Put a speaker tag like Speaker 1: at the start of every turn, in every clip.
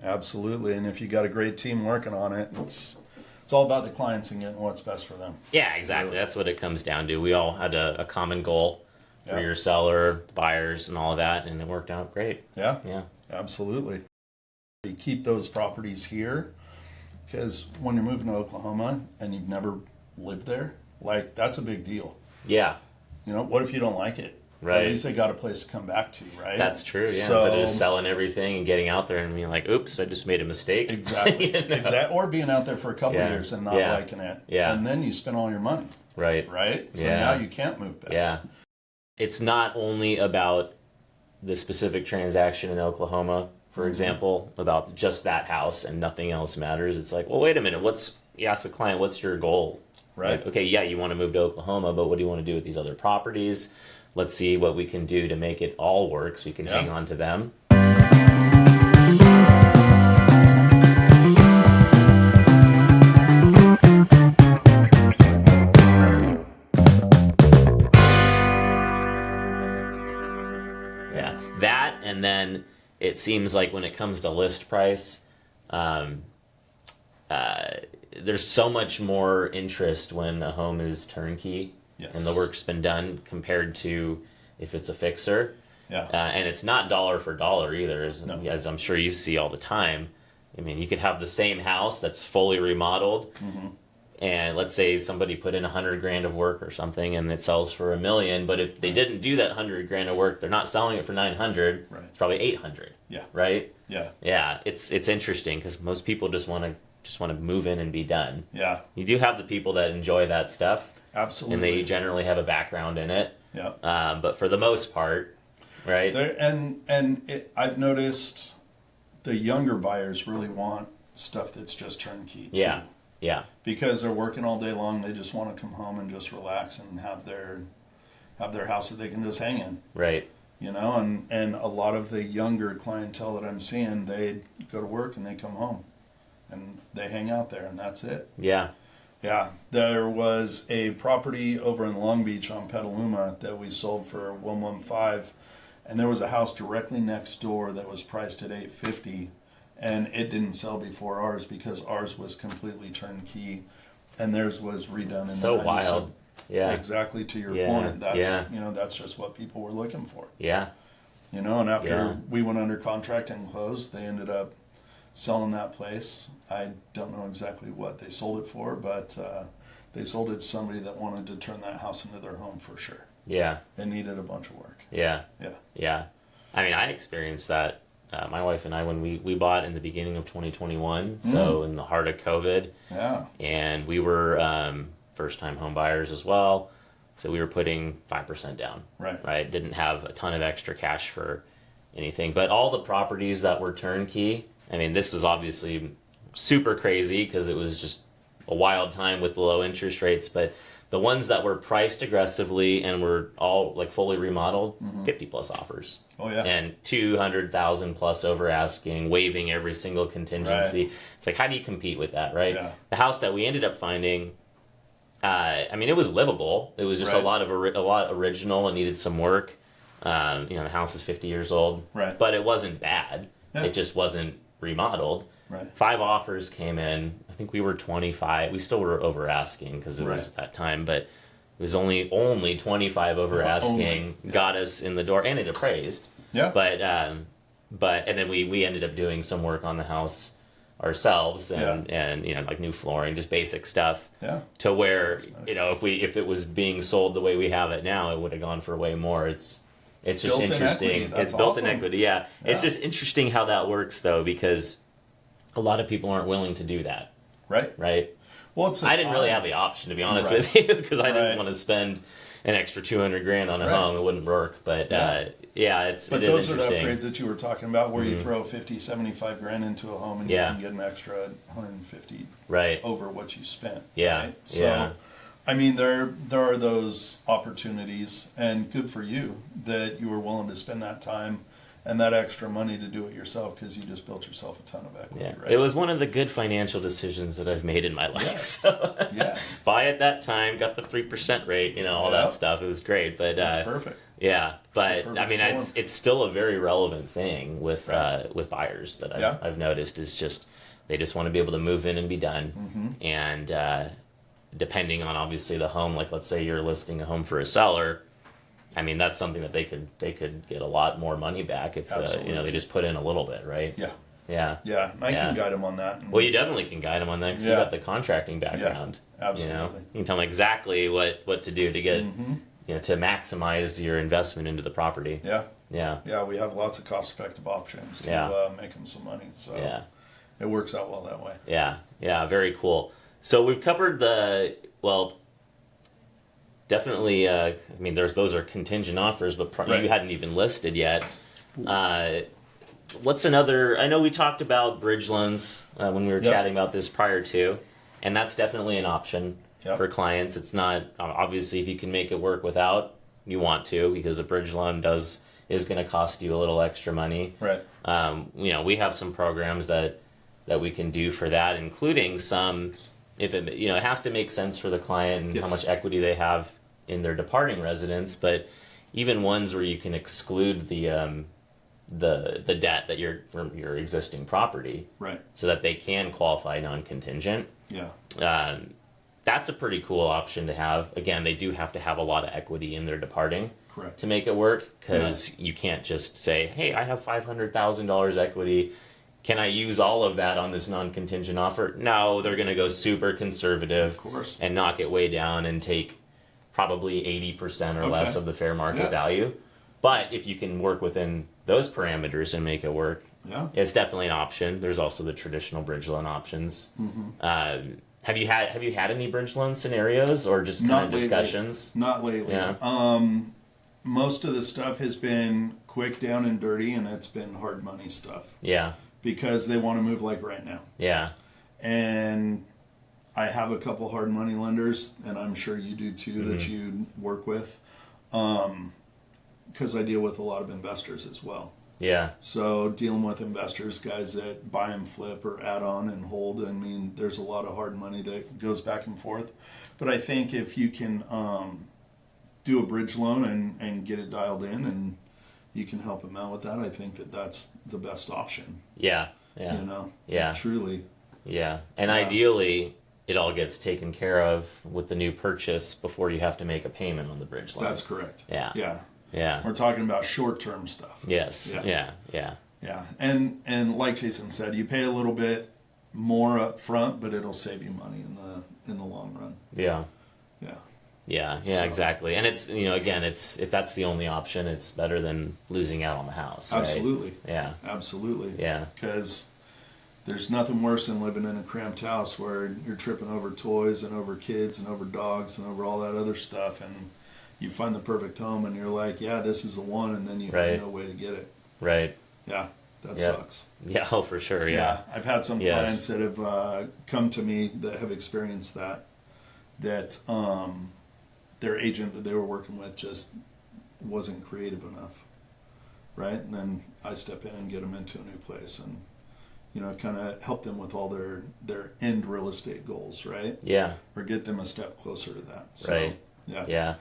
Speaker 1: Absolutely. And if you got a great team working on it, it's all about the clients and getting what's best for them.
Speaker 2: Yeah, exactly. That's what it comes down to. We all had a common goal for your seller, the buyers, and all of that, and it worked out great.
Speaker 1: Yeah.
Speaker 2: Yeah.
Speaker 1: Absolutely. You keep those properties here because when you're moving to Oklahoma and you've never lived there, like that's a big deal.
Speaker 2: Yeah.
Speaker 1: You know, what if you don't like it?
Speaker 2: Right.
Speaker 1: At least they got a place to come back to, right?
Speaker 2: That's true, yeah.
Speaker 1: So,
Speaker 2: Instead of just selling everything and getting out there and being like, oops, I just made a mistake.
Speaker 1: Exactly.
Speaker 2: You know?
Speaker 1: Exactly. Or being out there for a couple of years and not liking it.
Speaker 2: Yeah.
Speaker 1: And then you spend all your money.
Speaker 2: Right.
Speaker 1: Right? So now you can't move back.
Speaker 2: Yeah. It's not only about the specific transaction in Oklahoma, for example, about just that house and nothing else matters. It's like, well, wait a minute. You ask the client, what's your goal?
Speaker 1: Right.
Speaker 2: Like, okay, yeah, you want to move to Oklahoma, but what do you want to do with these other properties? Let's see what we can do to make it all work so you can hang on to them. Yeah, that, and then it seems like when it comes to list price, there's so much more interest when a home is turnkey.
Speaker 1: Yes.
Speaker 2: And the work's been done compared to if it's a fixer.
Speaker 1: Yeah.
Speaker 2: And it's not dollar for dollar either, as I'm sure you see all the time. I mean, you could have the same house that's fully remodeled, and let's say somebody put in $100,000 of work or something, and it sells for $1 million. But if they didn't do that $100,000 of work, they're not selling it for $900.
Speaker 1: Right.
Speaker 2: It's probably $800.
Speaker 1: Yeah.
Speaker 2: Right.
Speaker 1: Yeah.
Speaker 2: Yeah. It's interesting because most people just want to move in and be done.
Speaker 1: Yeah.
Speaker 2: You do have the people that enjoy that stuff.
Speaker 1: Absolutely.
Speaker 2: And they generally have a background in it.
Speaker 1: Yeah.
Speaker 2: But for the most part, right?
Speaker 1: I've noticed the younger buyers really want stuff that's just turnkey too.
Speaker 2: Yeah. Yeah.
Speaker 1: Because they're working all day long, they just want to come home and just relax and have their house that they can just hang in.
Speaker 2: Right.
Speaker 1: You know, and a lot of the younger clientele that I'm seeing, they go to work and they come home and they hang out there and that's it.
Speaker 2: Yeah.
Speaker 1: Yeah, there was a property over in Long Beach on Petaluma that we sold for $115, and there was a house directly next door that was priced at $850, and it didn't sell before ours because ours was completely turnkey, and theirs was redone.
Speaker 2: So wild. Yeah.
Speaker 1: Exactly to your point. That's just what people were looking for.
Speaker 2: Yeah.
Speaker 1: You know, and after we went under contract and closed, they ended up selling that place. I don't know exactly what they sold it for, but they sold it to somebody that wanted to turn that house into their home for sure.
Speaker 2: Yeah.
Speaker 1: It needed a bunch of work.
Speaker 2: Yeah.
Speaker 1: Yeah.
Speaker 2: Yeah. I mean, I experienced that. My wife and I, when we bought in the beginning of 2021, so in the heart of COVID.
Speaker 1: Yeah.
Speaker 2: And we were first-time home buyers as well. So we were putting 5% down. Right. Didn't have a ton of extra cash for anything. But all the properties that were turnkey, I mean, this was obviously super crazy because it was just a wild time with the low interest rates. But the ones that were priced aggressively and were all like fully remodeled, 50 plus offers.
Speaker 1: Oh yeah.
Speaker 2: And 200,000 plus over asking, waiving every single contingency.
Speaker 1: Right.
Speaker 2: It's like, how do you compete with that, right?
Speaker 1: Yeah.
Speaker 2: The house that we ended up finding, I mean, it was livable. It was just a lot original and needed some work. The house is 50 years old, but it wasn't bad. Yeah. It just wasn't remodeled. 5 offers came in. I think we were 25. We still were over asking because it was that time, but it was only 25 over asking got us in the door, and it appraised. Yeah. But and then we ended up doing some work on the house ourselves and like new flooring, just basic stuff. Yeah. To where if it was being sold the way we have it now, it would have gone for way more. It's just interesting. It's built in equity. Yeah. It's just interesting how that works though, because a lot of people aren't willing to do that. Right. Well, I didn't really have the option, to be honest with you, because I didn't want to spend an extra $200,000 on a home. It wouldn't work. But it is
Speaker 1: But those are the
Speaker 2: interesting.
Speaker 1: upgrades that you were talking about, where you throw 50, 75 grand into a home and you can get an extra 150 over what you spent.
Speaker 2: Yeah.
Speaker 1: Right? So, I mean, there are those opportunities, and good for you that you were willing to spend that time and that extra money to do it yourself because you just built yourself a ton of equity.
Speaker 2: Yeah.
Speaker 1: Right?
Speaker 2: It was one of the good financial decisions that I've made in my life.
Speaker 1: Yes.
Speaker 2: So,
Speaker 1: Yes.
Speaker 2: buy at that time, got the 3% rate, all that stuff. It was great, but
Speaker 1: that's perfect.
Speaker 2: Yeah, but I mean, it's still a very relevant thing with buyers that I've noticed is just they just want to be able to move in and be done, and depending on obviously the home, like let's say you're listing a home for a seller, I mean that's something that they could get a lot more money back if they just put in a little bit, right?
Speaker 1: Yeah.
Speaker 2: Yeah.
Speaker 1: Yeah, I can guide them on that.
Speaker 2: Well, you definitely can guide them on that because you got the contracting background.
Speaker 1: Yeah, absolutely.
Speaker 2: You can tell them exactly what to do to get. To maximize your investment into the property.
Speaker 1: Yeah.
Speaker 2: Yeah.
Speaker 1: Yeah, we have lots of cost-effective options to make them some money. So it works out well that way.
Speaker 2: Yeah. Yeah, very cool. So we've covered definitely, I mean, those are contingent offers, but you hadn't even listed yet. What's another, I know we talked about bridge loans when we were chatting about this prior to, and that's definitely an option. For clients. It's not obviously if you can make it work without, you want to, because a bridge loan is going to cost you a little extra money.
Speaker 1: Right.
Speaker 2: We have some programs that we can do for that, including some if it it has to make sense for the client and how much equity they have in their departing residence, but even ones where you can exclude the debt that from your existing property.
Speaker 1: Right.
Speaker 2: So that they can qualify non-contingent.
Speaker 1: Yeah.
Speaker 2: That's a pretty cool option to have. Again, they do have to have a lot of equity in their departing
Speaker 1: Correct.
Speaker 2: to make it work, because you can't just say, hey, I have $500,000 equity. Can I use all of that on this non-contingent offer? No, they're going to go super conservative,
Speaker 1: of course,
Speaker 2: and knock it way down and take probably 80% or less of the fair market value. But if you can work within those parameters and make it work, it's definitely an option. There's also the traditional bridge loan options. Have you had any bridge loan scenarios or just kind of discussions?
Speaker 1: Not lately.
Speaker 2: Yeah.
Speaker 1: Most of the stuff has been quick, down and dirty, and it's been hard money stuff.
Speaker 2: Yeah.
Speaker 1: Because they want to move like right now.
Speaker 2: Yeah.
Speaker 1: And I have a couple hard money lenders, and I'm sure you do too, that you work with, because I deal with a lot of investors as well. Yeah. So dealing with investors, guys that buy and flip or add on and hold, I mean, there's a lot of hard money that goes back and forth. But I think if you can do a bridge loan and get it dialed in and you can help them out with that, I think that's the best option. Yeah. Yeah. Yeah. Truly. Yeah. And ideally, it all gets taken care of with the new purchase before you have to make a payment on the bridge loan. That's correct. Yeah. Yeah. Yeah. We're talking about short-term stuff. Yes. Yeah. Yeah. Yeah. And like Jason said, you pay a little bit more up front, but it'll save you money in the long run. Yeah. Yeah. Yeah. Yeah, so. Exactly. And it's, again, if that's the only option, it's better than losing out on the house. Right? Absolutely. Yeah. Absolutely. Yeah. Because there's nothing worse than living in a cramped house where you're tripping over toys and over kids and over dogs and over all that other stuff, and you find the perfect home and you're like, yeah, this is the one, and then you have no way to get it. Right. Yeah, that sucks. Yeah, oh, for sure, yeah. I've had some clients that have come to me that have experienced that their agent that they were working with just wasn't creative enough, right? And then I step in and get them into a new place and, kind of help them with all their end real estate goals, right? Yeah. Or get them a step closer to that. So, right. Yeah. Yeah.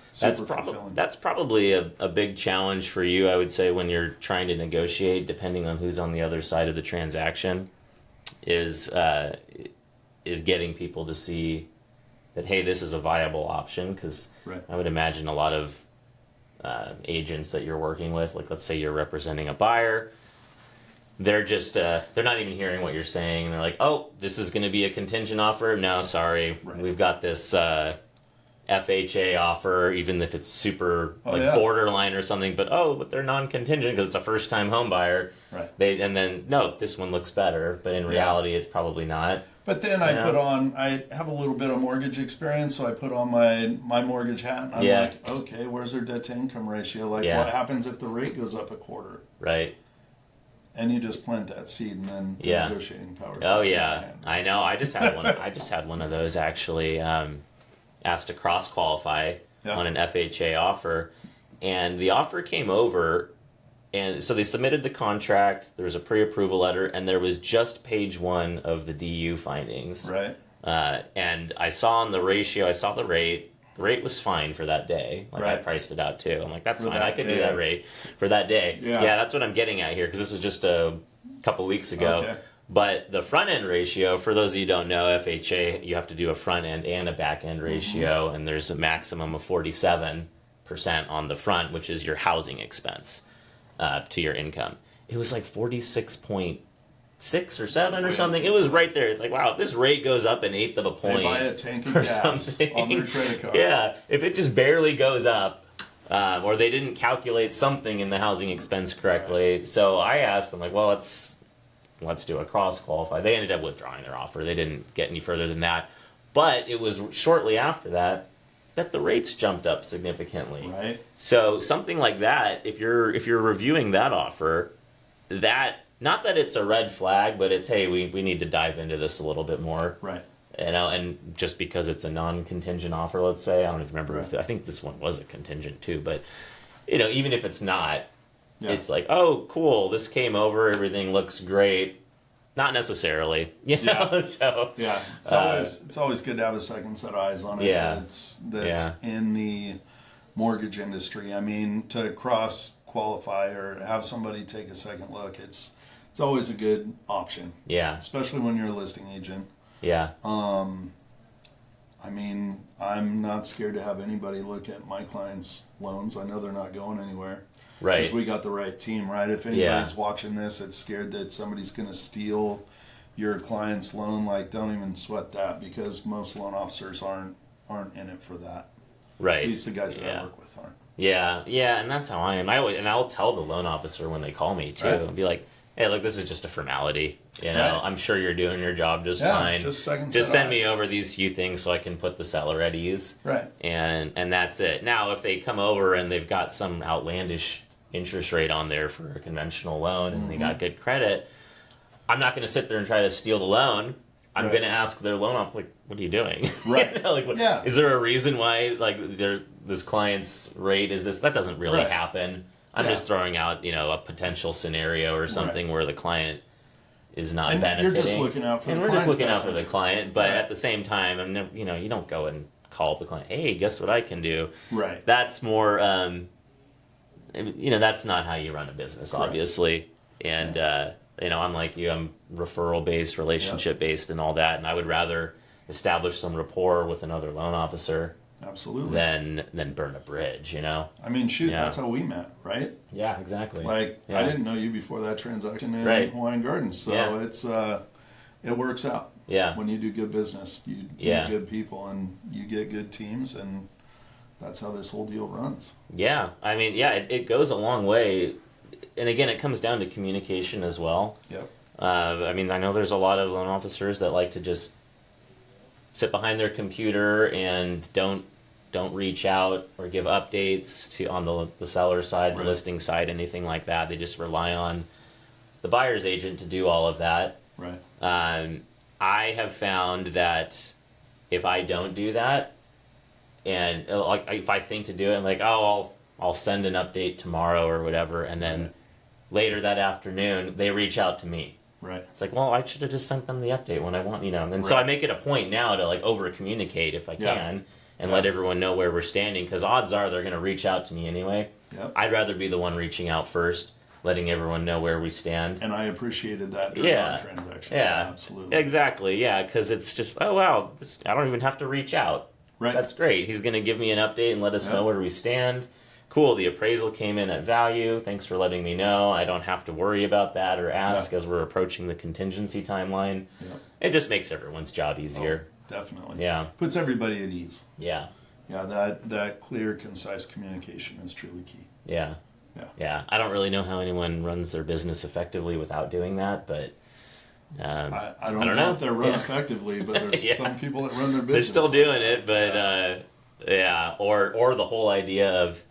Speaker 1: That's probably a big challenge for you, I would say, when you're trying to negotiate, depending on who's on the other side of the transaction, is getting people to see that, hey, this is a viable option, because I would imagine a lot of agents that you're working with, like let's say you're representing a buyer, they're just they're not even hearing what you're saying, and they're like, oh, this is going to be a contingent offer. No, sorry, we've got this FHA offer, even if it's super borderline or something, but they're non-contingent because it's a first-time home buyer. Right. This one looks better, but in reality, it's probably not. But then I have a little bit of mortgage experience, so I put on my mortgage hat, and I'm like, okay, where's their debt to income ratio? Like, what happens if the rate goes up a quarter? Right. And you just plant that seed, and then the negotiating power. Oh yeah, I know. I just had one. I just had one of those actually. Asked to cross qualify on an FHA offer, and the offer came over
Speaker 2: And so they submitted the contract, there was a pre-approval letter, and there was just page 1 of the DU findings.
Speaker 1: Right.
Speaker 2: And I saw on the ratio, I saw the rate. The rate was fine for that day. Like, I priced it out too. I'm like, that's fine. I could do that rate for that day. Yeah, that's what I'm getting at here, because this was just a couple weeks ago. Okay. But the front end ratio, for those of you who don't know, FHA, you have to do a front end and a back end ratio, and there's a maximum of 47% on the front, which is your housing expense to your income. It was like 46.6 or 7 or something. It was right there. It's like, wow, if this rate goes up an eighth of a point,
Speaker 1: they buy a tank of gas something on their credit card.
Speaker 2: Yeah, if it just barely goes up, or they didn't calculate something in the housing expense correctly. So I asked them, like, well, let's do a cross qualify. They ended up withdrawing their offer. They didn't get any further than that. But it was shortly after that the rates jumped up significantly.
Speaker 1: Right.
Speaker 2: So something like that, if you're reviewing that offer, that, not that it's a red flag, but it's, hey, we need to dive into this a little bit more.
Speaker 1: Right.
Speaker 2: You know, and just because it's a non-contingent offer, let's say, I don't even remember if I think this one was a contingent too, but you know, even if it's not, it's like, oh, cool, this came over, everything looks great. Not necessarily, you know. So
Speaker 1: it's always good to have a second set of eyes on it. That's in the mortgage industry. I mean, to cross qualify or have somebody take a second look, it's always a good option.
Speaker 2: Yeah,
Speaker 1: especially when you're a listing agent.
Speaker 2: Yeah.
Speaker 1: I mean, I'm not scared to have anybody look at my clients' loans. I know they're not going anywhere.
Speaker 2: Right.
Speaker 1: Because we got the right team, right? If anybody's watching this that's scared that somebody's going to steal your client's loan, like, don't even sweat that, because most loan officers aren't in it for that.
Speaker 2: Right.
Speaker 1: At least the guys that I work with aren't.
Speaker 2: Yeah, and that's how I am. I'll tell the loan officer when they call me too. I'll be like, hey, look, this is just a formality. You know, I'm sure you're doing your job just fine.
Speaker 1: Just
Speaker 2: send me over these few things so I can put the seller at ease.
Speaker 1: Right.
Speaker 2: And that's it. Now, if they come over and they've got some outlandish interest rate on there for a conventional loan and they got good credit, I'm not going to sit there and try to steal the loan. I'm going to ask their loan officer, like, what are you doing?
Speaker 1: Right.
Speaker 2: You know, like, is there a reason why, like, this client's rate is this? That doesn't really happen. I'm just throwing out, you know, a potential scenario or something where the client is not benefiting.
Speaker 1: You're just looking out for
Speaker 2: and we're just looking out for the client, but at the same time, you know, you don't go and call the client, hey, guess what I can do?
Speaker 1: Right.
Speaker 2: That's more, you know, that's not how you run a business, obviously. And, you know, I'm like you, I'm referral-based, relationship-based and all that, and I would rather establish some rapport with another loan officer than burn a bridge, you know?
Speaker 1: I mean, shoot, that's how we met, right?
Speaker 2: Yeah, exactly.
Speaker 1: Like, I didn't know you before that transaction in Hawaiian Gardens, so it's it works out.
Speaker 2: Yeah.
Speaker 1: When you do good business, you meet good people and you get good teams, and that's how this whole deal runs.
Speaker 2: Yeah, I mean, it goes a long way. And again, it comes down to communication as well.
Speaker 1: Yep.
Speaker 2: I mean, I know there's a lot of loan officers that like to just sit behind their computer and don't reach out or give updates to on the seller side, the listing side, anything like that. They just rely on the buyer's agent to do all of that.
Speaker 1: Right.
Speaker 2: I have found that if I don't do that, and like if I think to do it, I'm like, oh, I'll send an update tomorrow or whatever, and then later that afternoon they reach out to me.
Speaker 1: Right.
Speaker 2: It's like, well, I should have just sent them the update when I want, you know. And so I make it a point now to like over communicate if I can and let everyone know where we're standing, because odds are they're going to reach out to me anyway.
Speaker 1: Yep.
Speaker 2: I'd rather be the one reaching out first, letting everyone know where we stand.
Speaker 1: And I appreciated that during our transaction.
Speaker 2: Yeah,
Speaker 1: absolutely.
Speaker 2: Exactly. Yeah, because it's just, oh wow, I don't even have to reach out.
Speaker 1: Right.
Speaker 2: That's great. He's going to give me an update and let us know where we stand. Cool, the appraisal came in at value. Thanks for letting me know. I don't have to worry about that or ask as we're approaching the contingency timeline. Yep. It just makes everyone's job easier.
Speaker 1: Oh, definitely.
Speaker 2: Yeah.
Speaker 1: Puts everybody at ease.
Speaker 2: Yeah.
Speaker 1: Yeah, that clear, concise communication is truly key.
Speaker 2: Yeah. Yeah. I don't really know how anyone runs their business effectively without doing that, but
Speaker 1: I don't know if they're run effectively, but there's some people that run their business.
Speaker 2: They're still doing it, but or the whole idea of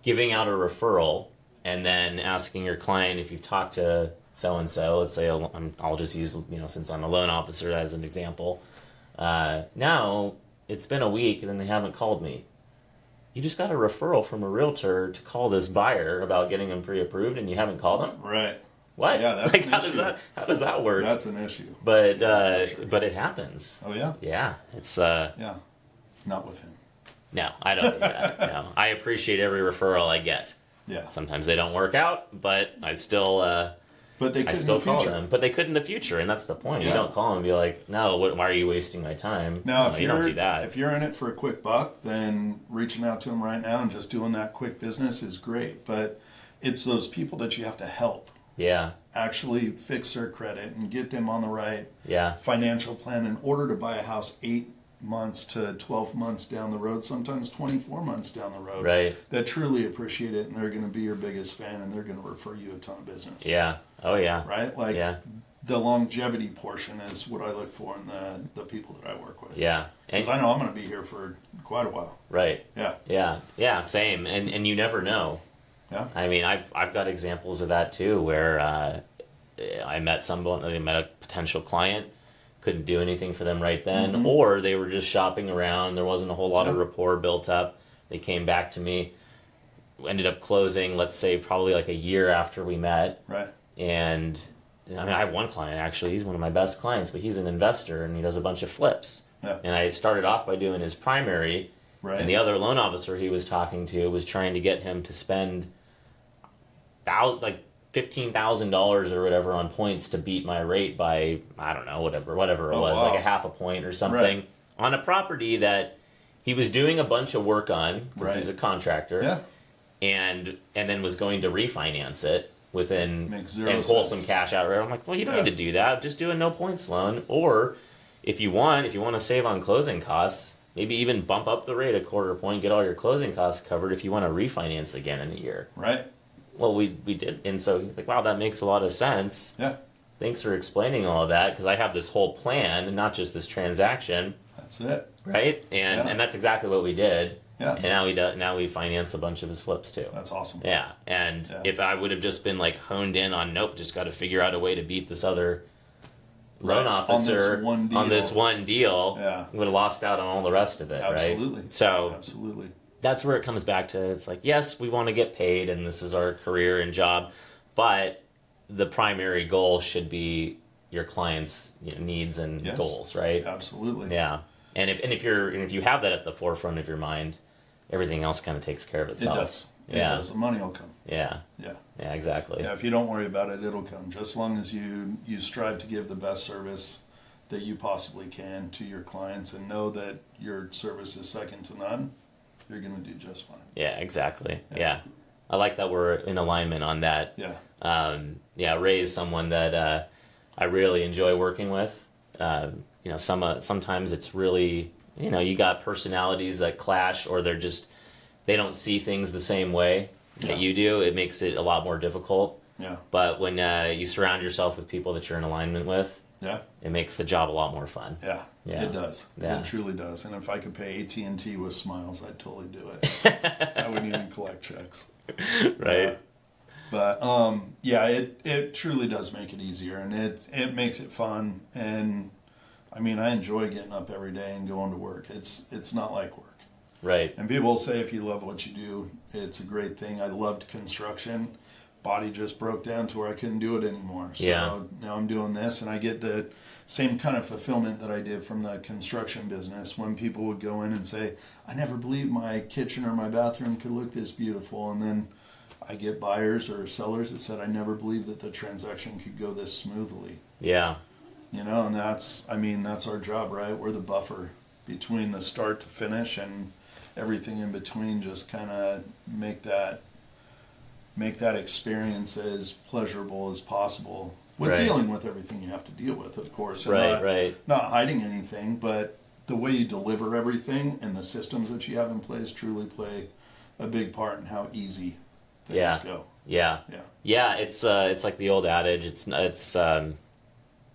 Speaker 2: giving out a referral and then asking your client if you've talked to so-and-so. Let's say I'll just use, you know, since I'm a loan officer as an example. Now it's been a week and then they haven't called me. you just got a referral from a realtor to call this buyer about getting them pre-approved, and you haven't called them.
Speaker 1: Right.
Speaker 2: What?
Speaker 1: Yeah, that's
Speaker 2: like
Speaker 1: an
Speaker 2: how
Speaker 1: issue.
Speaker 2: How does that work?
Speaker 1: That's an issue.
Speaker 2: But
Speaker 1: sure.
Speaker 2: but it happens.
Speaker 1: Oh yeah.
Speaker 2: Yeah, it's
Speaker 1: Yeah, not with him.
Speaker 2: No, I don't do that. No, I appreciate every referral I get.
Speaker 1: Yeah.
Speaker 2: Sometimes they don't work out, but I still.
Speaker 1: But they could
Speaker 2: I still
Speaker 1: in the
Speaker 2: call
Speaker 1: future.
Speaker 2: them, but they could in the future, and that's the point.
Speaker 1: Yeah.
Speaker 2: You don't call them and be like, "No, why are you wasting my time?"
Speaker 1: Now,
Speaker 2: No,
Speaker 1: if
Speaker 2: you don't do that.
Speaker 1: If you're in it for a quick buck, then reaching out to them right now and just doing that quick business is great. But it's those people that you have to help
Speaker 2: Yeah,
Speaker 1: actually fix their credit and get them on the right
Speaker 2: yeah,
Speaker 1: financial plan in order to buy a house 8 months to 12 months down the road, sometimes 24 months down the road.
Speaker 2: right.
Speaker 1: That truly appreciate it, and they're going to be your biggest fan, and they're going to refer you a ton of business.
Speaker 2: Yeah. Oh yeah.
Speaker 1: Right? Like
Speaker 2: Yeah.
Speaker 1: the longevity portion is what I look for in the people that I work with.
Speaker 2: Yeah. And,
Speaker 1: Because I know I'm going to be here for quite a while.
Speaker 2: right.
Speaker 1: Yeah.
Speaker 2: Yeah. Yeah. Same. And you never know.
Speaker 1: Yeah.
Speaker 2: I mean, I've got examples of that too, where I met someone, I met a potential client, couldn't do anything for them right then,
Speaker 1: Mm-hmm.
Speaker 2: or they were just shopping around. There wasn't a whole lot of
Speaker 1: Yeah.
Speaker 2: rapport built up. They came back to me, ended up closing, let's say probably like a year after we met.
Speaker 1: Right.
Speaker 2: And I mean, I have one client actually. He's one of my best clients, but he's an investor and he does a bunch of flips.
Speaker 1: Yeah.
Speaker 2: And I started off by doing his primary,
Speaker 1: Right.
Speaker 2: and the other loan officer he was talking to was trying to get him to spend $15,000 or whatever on points to beat my rate by, I don't know, whatever it
Speaker 1: Oh,
Speaker 2: was,
Speaker 1: wow.
Speaker 2: like a half a point or something,
Speaker 1: Right.
Speaker 2: on a property that he was doing a bunch of work on because
Speaker 1: Right.
Speaker 2: he's a contractor,
Speaker 1: Yeah.
Speaker 2: and then was going to refinance it within
Speaker 1: Makes zero
Speaker 2: and pull
Speaker 1: sense.
Speaker 2: some cash out. I'm like, well, you don't
Speaker 1: Yeah.
Speaker 2: need to do that. Just do a no points loan, or if you want to save on closing costs, maybe even bump up the rate a quarter point, get all your closing costs covered if you want to refinance again in a year.
Speaker 1: Right.
Speaker 2: Well, we did, and so he's like, wow, that makes a lot of sense.
Speaker 1: Yeah.
Speaker 2: Thanks for explaining all of that, because I have this whole plan and not just this transaction,
Speaker 1: That's it.
Speaker 2: right? And
Speaker 1: Yeah.
Speaker 2: and that's exactly what we did.
Speaker 1: Yeah.
Speaker 2: And now we finance a bunch of his flips too.
Speaker 1: That's awesome.
Speaker 2: Yeah, and
Speaker 1: Yeah.
Speaker 2: if I would have just been like honed in on, nope, just got to figure out a way to beat this other loan
Speaker 1: Right.
Speaker 2: officer
Speaker 1: On this one deal. Yeah.
Speaker 2: would have lost out on all the rest of it,
Speaker 1: Absolutely.
Speaker 2: right? So
Speaker 1: Absolutely.
Speaker 2: that's where it comes back to. It's like, yes, we want to get paid and this is our career and job, but the primary goal should be your client's needs and
Speaker 1: Yes.
Speaker 2: goals, right?
Speaker 1: Absolutely.
Speaker 2: Yeah. And if you have that at the forefront of your mind, everything else kind of takes care of
Speaker 1: It
Speaker 2: itself.
Speaker 1: does. It
Speaker 2: Yeah.
Speaker 1: does. The money will come.
Speaker 2: Yeah.
Speaker 1: Yeah.
Speaker 2: Yeah, exactly.
Speaker 1: Yeah, if you don't worry about it, it'll come. Just as long as you strive to give the best service that you possibly can to your clients and know that your service is second to none, you're going to do just fine.
Speaker 2: Yeah, exactly. Yeah. I like that we're in alignment on that.
Speaker 1: Yeah.
Speaker 2: Ray's someone that I really enjoy working with. Sometimes it's really, you got personalities that clash, or they don't see things the same way that you do. It makes it a lot more difficult.
Speaker 1: Yeah.
Speaker 2: But when you surround yourself with people that you're in alignment with,
Speaker 1: Yeah.
Speaker 2: it makes the job a lot more fun.
Speaker 1: Yeah.
Speaker 2: Yeah.
Speaker 1: It does.
Speaker 2: Yeah.
Speaker 1: It truly does. And if I could pay AT&T with smiles, I'd totally do it. I wouldn't even collect checks.
Speaker 2: Right?
Speaker 1: But it truly does make it easier, and it makes it fun. And I mean, I enjoy getting up every day and going to work. It's not like work.
Speaker 2: Right.
Speaker 1: And people will say if you love what you do, it's a great thing. I loved construction. Body just broke down to where I couldn't do it anymore. So now I'm doing this, and I get the same kind of fulfillment that I did from the construction business when people would go in and say, I never believed my kitchen or my bathroom could look this beautiful. And then I get buyers or sellers that said, I never believed that the transaction could go this smoothly.
Speaker 2: Yeah.
Speaker 1: And that's our job, right? We're the buffer between the start to finish, and everything in between, just kind of make that experience as pleasurable as possible, with dealing with everything you have to deal with, of course. And not hiding anything, but the way you deliver everything and the systems that you have in place truly play a big part in how easy things go.
Speaker 2: Yeah. It's like the old adage. It's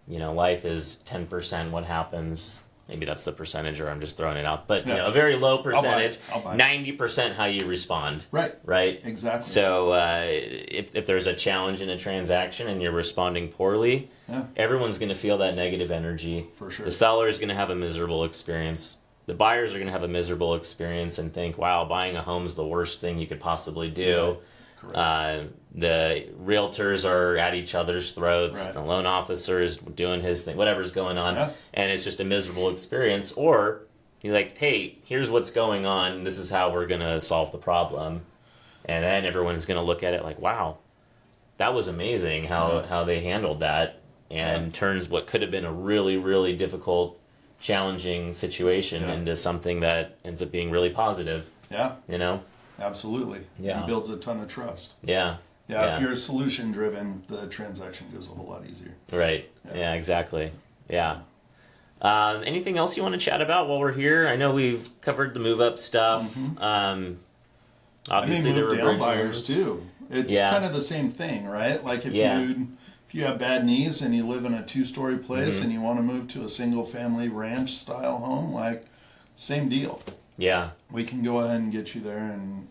Speaker 2: life is 10% what happens. Maybe that's the percentage, or I'm just throwing it out. But a very low percentage.
Speaker 1: I'll buy it.
Speaker 2: 90% how you respond.
Speaker 1: Right. Exactly.
Speaker 2: So if there's a challenge in a transaction and you're responding poorly, everyone's going to feel that negative energy.
Speaker 1: For sure.
Speaker 2: The seller is going to have a miserable experience. the buyers are going to have a miserable experience and think, wow, buying a home is the worst thing you could possibly do. Right. The realtors are at each other's throats. Right. The loan officer is doing his thing, whatever's going on. Yeah. And it's just a miserable experience. Or you're like, hey, here's what's going on. This is how we're going to solve the problem. And then everyone's going to look at it like, wow, that was amazing how they handled that. And turns what could have been a really, really difficult, challenging situation into something that ends up being really positive. Yeah. You know?
Speaker 1: Absolutely. Yeah. It builds a ton of trust.
Speaker 2: Yeah.
Speaker 1: Yeah. If you're solution driven, the transaction goes a whole lot easier.
Speaker 2: Right. Yeah, exactly. Yeah. Anything else you want to chat about while we're here? I know we've covered the move up stuff. Mm-hmm. Obviously,
Speaker 1: move down buyers too. It's kind of the same thing, right? Like if you have bad knees and you live in a 2-story place and you want to move to a single family ranch style home, like same deal. Yeah. We can go ahead and get you there and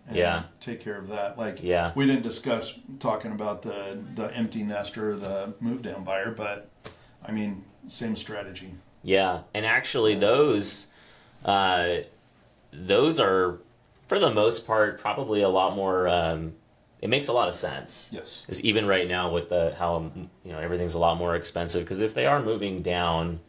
Speaker 1: take care of that. Like we didn't discuss talking about the empty nester, the move down buyer, but I mean, same strategy.
Speaker 2: Yeah. And actually those are for the most part probably a lot more it makes a lot of sense. Yes. Because even right now with how everything's a lot more expensive, because if they are moving down,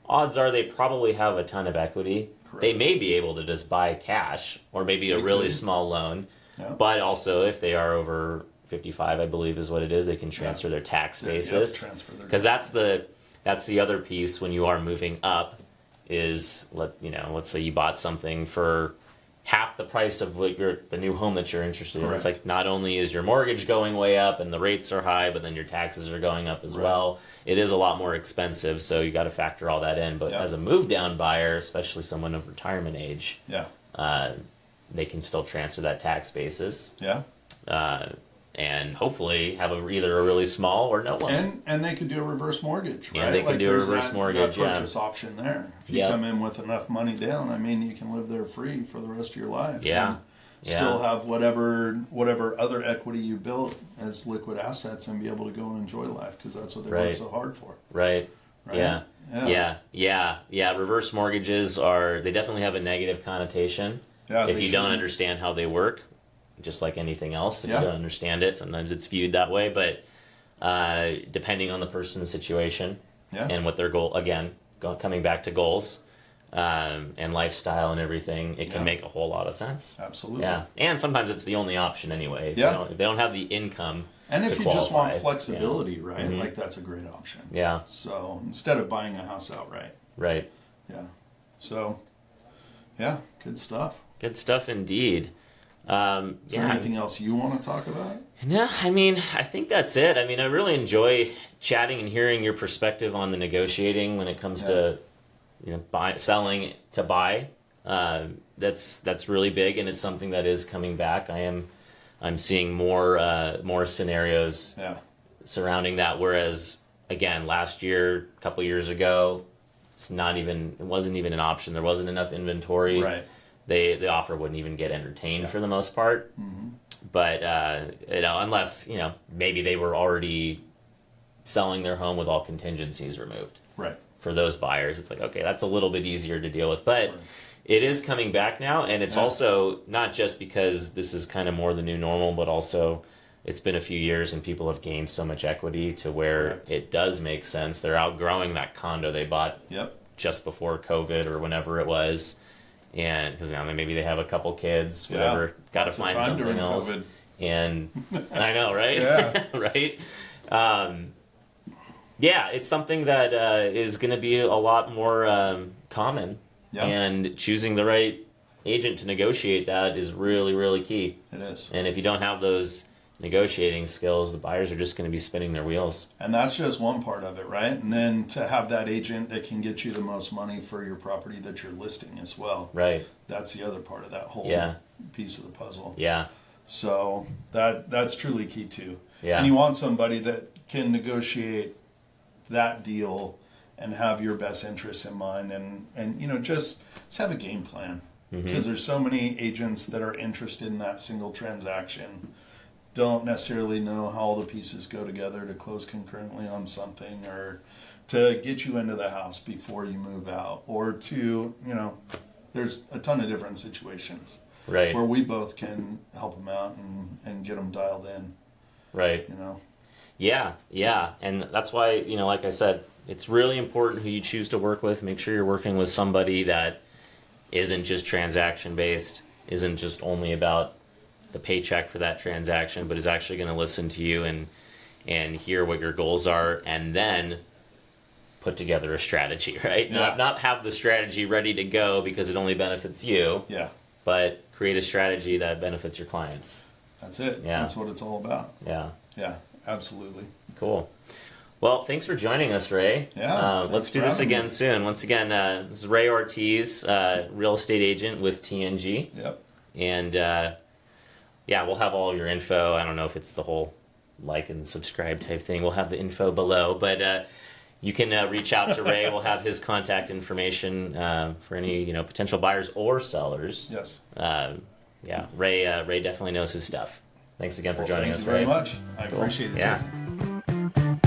Speaker 2: odds are they probably have a ton of equity. Correct. They may be able to just buy cash or maybe a really small loan. Yeah. But also if they are over 55, I believe is what it is, they can transfer their tax basis. Because that's the other piece when you are moving up is let's say you bought something for half the price of the new home that you're interested in. It's like not only is your mortgage going way up and the rates are high, but then your taxes are going up as well. It is a lot more expensive, so you got to factor all that in. But as a move down buyer, especially someone of retirement age, they can still transfer that tax basis. Yeah. And hopefully have either a really small or no one.
Speaker 1: And they could do a reverse mortgage, right?
Speaker 2: Yeah, they can do a reverse mortgage,
Speaker 1: that purchase option there. If you come in with enough money down, I mean, you can live there free for the rest of your life. Yeah. Still have whatever other equity you built as liquid assets and be able to go and enjoy life because that's what they work so hard for.
Speaker 2: Right. Yeah. Reverse mortgages they definitely have a negative connotation if you don't understand how they work. Just like anything else, if you don't understand it, sometimes it's viewed that way. But depending on the person's situation and what their goal, again, coming back to goals and lifestyle and everything, it can make a whole lot of sense.
Speaker 1: Absolutely.
Speaker 2: Yeah, and sometimes it's the only option anyway. If they don't have the income,
Speaker 1: and if you just want flexibility, right? Mm-hmm. Like that's a great option. Yeah. So instead of buying a house outright. Right. Yeah. So, good stuff.
Speaker 2: Good stuff indeed.
Speaker 1: Is there anything else you want to talk about?
Speaker 2: No, I mean, I think that's it. I mean, I really enjoy chatting and hearing your perspective on the negotiating when it comes to, selling to buy. That's really big, and it's something that is coming back. I'm seeing more scenarios surrounding that. Whereas, again, last year, a couple years ago, it wasn't even an option. There wasn't enough inventory. Right. The offer wouldn't even get entertained for the most part. Mm-hmm. But, unless, maybe they were already selling their home with all contingencies removed. Right. For those buyers, it's like, okay, that's a little bit easier to deal with. But it is coming back now, and it's also not just because this is kind of more the new normal, but also it's been a few years and people have gained so much equity to where it does make sense. They're outgrowing that condo they bought just before COVID or whenever it was. And because now maybe they have a couple kids, whatever, got to find something else. COVID. And I know, right? Right? It's something that is going to be a lot more common. Yeah. And choosing the right agent to negotiate that is really, really key.
Speaker 1: It is.
Speaker 2: And if you don't have those negotiating skills, the buyers are just going to be spinning their wheels.
Speaker 1: And that's just one part of it, right? And then to have that agent that can get you the most money for your property that you're listing as well. Right. That's the other part of that whole piece of the puzzle. Yeah. So that's truly key too. Yeah. And you want somebody that can negotiate that deal and have your best interests in mind and just have a game plan. Because there's so many agents that are interested in that single transaction, don't necessarily know how all the pieces go together to close concurrently on something or to get you into the house before you move out or to, there's a ton of different situations.
Speaker 2: Right.
Speaker 1: Where we both can help them out and get them dialed in.
Speaker 2: Right.
Speaker 1: You know?
Speaker 2: Yeah. And that's why, like I said, it's really important who you choose to work with. Make sure you're working with somebody that isn't just transaction based, isn't just only about the paycheck for that transaction, but is actually going to listen to you and hear what your goals are, and then put together a strategy, right?
Speaker 1: Yeah.
Speaker 2: Not have the strategy ready to go because it only benefits you.
Speaker 1: Yeah.
Speaker 2: But create a strategy that benefits your clients.
Speaker 1: That's it.
Speaker 2: Yeah.
Speaker 1: That's what it's all about.
Speaker 2: Yeah.
Speaker 1: Yeah, absolutely.
Speaker 2: Cool. Well, thanks for joining us, Ray.
Speaker 1: Yeah.
Speaker 2: Let's do this again soon. Once again, this is Ray Ortiz, real estate agent with TNG.
Speaker 1: Yep.
Speaker 2: And we'll have all your info. I don't know if it's the whole like and subscribe type thing. We'll have the info below, but you can reach out to Ray. We'll have his contact information for any potential buyers or sellers.
Speaker 1: Yes.
Speaker 2: Ray definitely knows his stuff. Thanks again for joining us,
Speaker 1: Ray.
Speaker 2: Ray.
Speaker 1: Thank you very much. I appreciate it,
Speaker 2: Yeah.
Speaker 1: Jason.